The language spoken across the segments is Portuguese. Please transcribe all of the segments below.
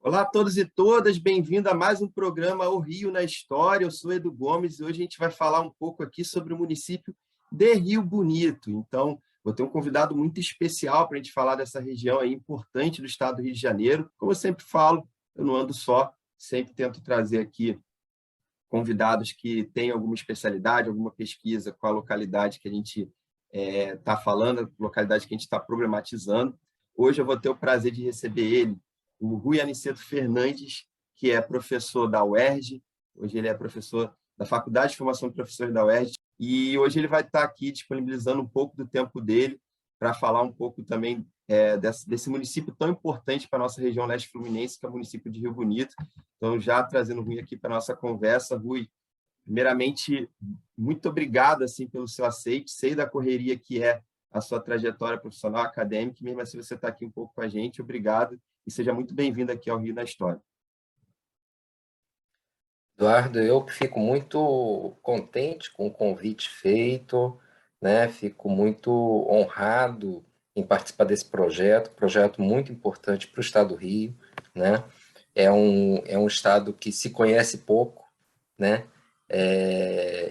Olá a todos e todas, bem-vindo a mais um programa O Rio na História. Eu sou Edu Gomes e hoje a gente vai falar um pouco aqui sobre o município de Rio Bonito. Então, vou ter um convidado muito especial para a gente falar dessa região aí importante do estado do Rio de Janeiro. Como eu sempre falo, eu não ando só, sempre tento trazer aqui convidados que têm alguma especialidade, alguma pesquisa com a localidade que a gente está falando, a localidade que a gente está problematizando. Hoje eu vou ter o prazer de receber ele, o Rui Aniceto Fernandes, que é professor da UERJ. Hoje ele é professor da Faculdade de Formação de Professores da UERJ, e hoje ele vai estar aqui disponibilizando um pouco do tempo dele para falar um pouco também desse município tão importante para a nossa região leste fluminense, que é o município de Rio Bonito. Então, já trazendo o Rui aqui para a nossa conversa. Rui, primeiramente, muito obrigado assim, pelo seu aceite. Sei da correria que é a sua trajetória profissional, acadêmica, mesmo assim você está aqui um pouco com a gente. Obrigado e seja muito bem-vindo aqui ao Rio na História. Eduardo, eu que fico muito contente com o convite feito, né? Fico muito honrado em participar desse projeto muito importante para o estado do Rio, né? É um estado que se conhece pouco, né?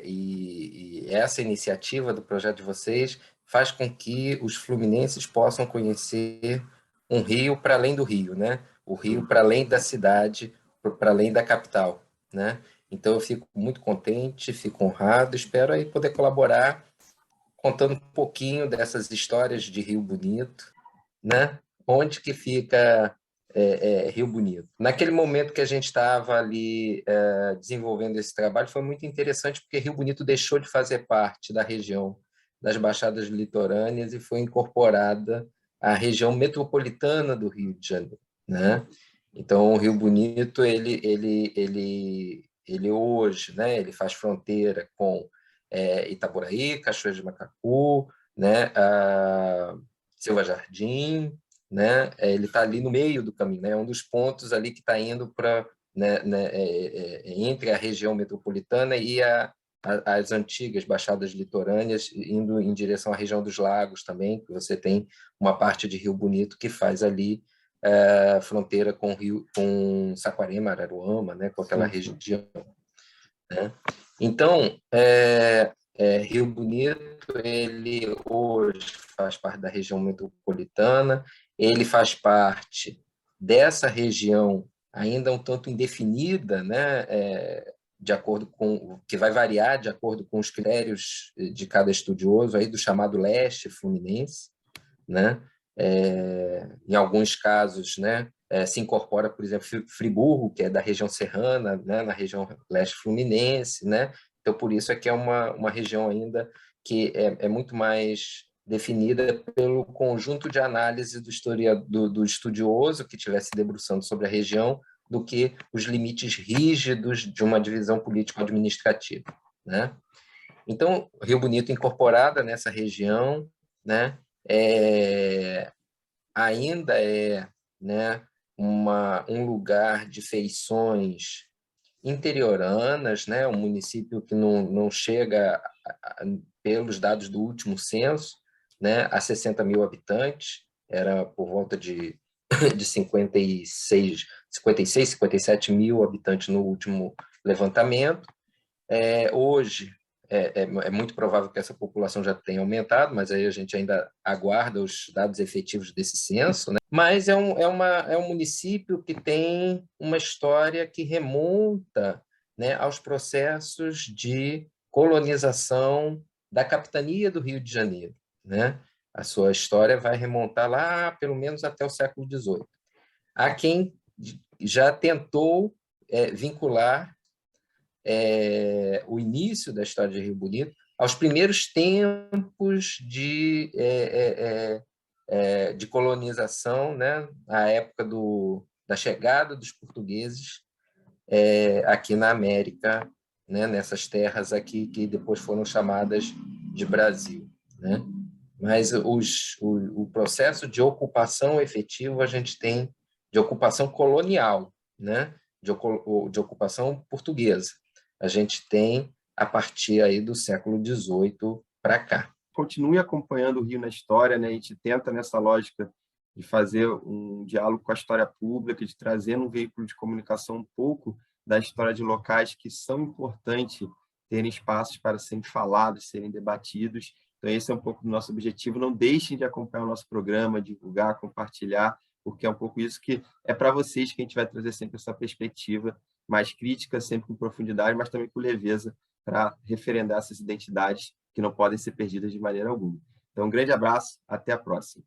E essa iniciativa do projeto de vocês faz com que os fluminenses possam conhecer um Rio para além do Rio, né? O Rio para além da cidade, para além da capital, né? Então eu fico muito contente, fico honrado, espero aí poder colaborar contando um pouquinho dessas histórias de Rio Bonito, né? Onde que fica Rio Bonito? Naquele momento que a gente estava ali desenvolvendo esse trabalho, foi muito interessante porque Rio Bonito deixou de fazer parte da região das Baixadas Litorâneas e foi incorporada à região metropolitana do Rio de Janeiro, né? Então, o Rio Bonito, ele hoje, né? Ele faz fronteira com Itaboraí, Cachoeira de Macacu, né? Silva Jardim, né? Ele está ali no meio do caminho, né? É um dos pontos ali que está indo para, entre a região metropolitana e as antigas baixadas litorâneas, indo em direção à região dos lagos também, que você tem uma parte de Rio Bonito que faz ali fronteira com Rio, com Saquarema, Araruama, né? Com aquela região, né? Então, Rio Bonito, ele hoje faz parte da região metropolitana, ele faz parte dessa região ainda um tanto indefinida, né? De acordo com que vai variar de acordo com os critérios de cada estudioso aí do chamado leste fluminense, né? Em alguns casos, né? Se incorpora, por exemplo, Friburgo, que é da região serrana, né? Na região leste fluminense, né? Então, por isso é que é uma região ainda que é muito mais definida pelo conjunto de análise do estudioso que estivesse debruçando sobre a região do que os limites rígidos de uma divisão político-administrativa, né? Então, Rio Bonito incorporada nessa região, né? Ainda né, um lugar de feições interioranas, né, um município que não chega, pelos dados do último censo, né, a 60 mil habitantes, era por volta de 56, 57 mil habitantes no último levantamento. Hoje, é muito provável que essa população já tenha aumentado, mas aí a gente ainda aguarda os dados efetivos desse censo, né? Mas é um município que tem uma história que remonta, né, aos processos de colonização da capitania do Rio de Janeiro, né? A sua história vai remontar lá, pelo menos até o século XVIII. Há quem já tentou vincular o início da história de Rio Bonito aos primeiros tempos de colonização, né? A época da chegada dos portugueses aqui na América, né? Nessas terras aqui que depois foram chamadas de Brasil, né? Mas o processo de ocupação efetivo a gente tem de ocupação colonial, né? De ocupação portuguesa. A gente tem a partir aí do século XVIII para cá. Continue acompanhando o Rio na História, né? A gente tenta, nessa lógica de fazer um diálogo com a história pública, de trazer no veículo de comunicação um pouco da história de locais que são importantes terem espaços para serem falados, serem debatidos. Então, esse é um pouco do nosso objetivo. Não deixem de acompanhar o nosso programa, divulgar, compartilhar, porque é um pouco isso que é para vocês que a gente vai trazer sempre essa perspectiva mais crítica, sempre com profundidade, mas também com leveza, para referendar essas identidades que não podem ser perdidas de maneira alguma. Então, um grande abraço, até a próxima.